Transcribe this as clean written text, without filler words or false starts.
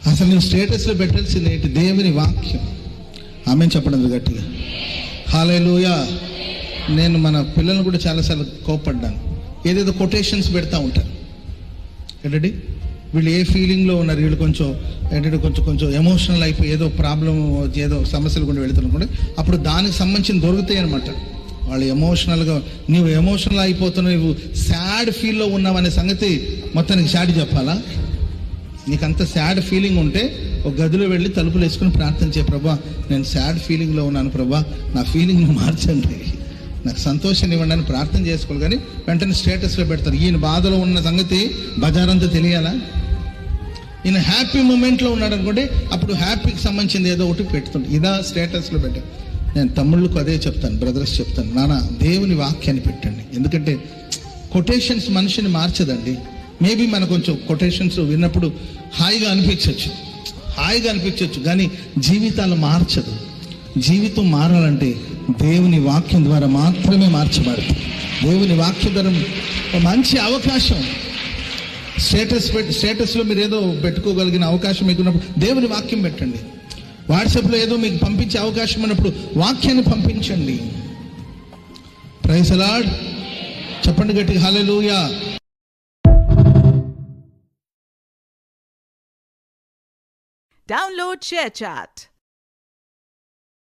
అసలు నువ్వు స్టేటస్లో పెట్టాల్సింది ఏంటి? దేవుని వాక్యం. ఆమె చెప్పడం గట్టిగా హల్లెలూయా. నేను మన పిల్లలను కూడా చాలాసార్లు కోప్పడ్డాను. ఏదేదో కొటేషన్స్ పెడతా ఉంటారు ఏంటండి, వీళ్ళు ఏ ఫీలింగ్లో ఉన్నారు, వీళ్ళు కొంచెం ఏంటంటే కొంచెం ఎమోషనల్ అయిపోయి ఏదో ప్రాబ్లం ఏదో సమస్యలు కూడా వెళుతున్నప్పుడు అప్పుడు దానికి సంబంధించిన దొరుకుతాయి అనమాట. వాళ్ళు ఎమోషనల్గా నీవు ఎమోషనల్ అయిపోతున్నావు, నువ్వు సాడ్ ఫీల్లో ఉన్నావు అనే సంగతి మొత్తానికి సాడి చెప్పాలా? నీకు అంత సాడ్ ఫీలింగ్ ఉంటే ఒక గదిలో వెళ్ళి తలుపులు వేసుకుని ప్రార్థన చేయ, ప్రభా నేను సాడ్ ఫీలింగ్లో ఉన్నాను, ప్రభా నా ఫీలింగ్ని మార్చండి, నాకు సంతోషాన్ని ఇవ్వండి అని ప్రార్థన చేసుకోవాలి. కానీ వెంటనే స్టేటస్లో పెడతారు. ఈయన బాధలో ఉన్న సంగతి బజారంతా తెలియాలా? ఈయన హ్యాపీ మూమెంట్లో ఉన్నాడు అనుకోండి, అప్పుడు హ్యాపీకి సంబంధించింది ఏదో ఒకటి పెడుతుంది. ఇదా స్టేటస్లో పెట్టాను. నేను తమ్ముళ్ళకు అదే చెప్తాను, బ్రదర్స్ చెప్తాను, నాన్న దేవుని వాక్యాన్ని పెట్టండి. ఎందుకంటే కొటేషన్స్ మనిషిని మార్చదండి. మేబీ మనకు కొంచెం కొటేషన్స్ విన్నప్పుడు హాయిగా అనిపించవచ్చు, కానీ జీవితాలు మార్చదు. జీవితం మారాలంటే దేవుని వాక్యం ద్వారా మాత్రమే మార్చబడుతుంది. దేవుని వాక్యం ద్వారా మంచి అవకాశం. స్టేటస్లో మీరు ఏదో పెట్టుకోగలిగిన అవకాశం మీకున్నప్పుడు దేవుని వాక్యం పెట్టండి. వాట్సాప్లో ఏదో మీకు పంపించే అవకాశం ఉన్నప్పుడు వాక్యాన్ని పంపించండి. Praise the lord. చెప్పండి గట్టిగా హల్లెలూయా. Download ShareChat.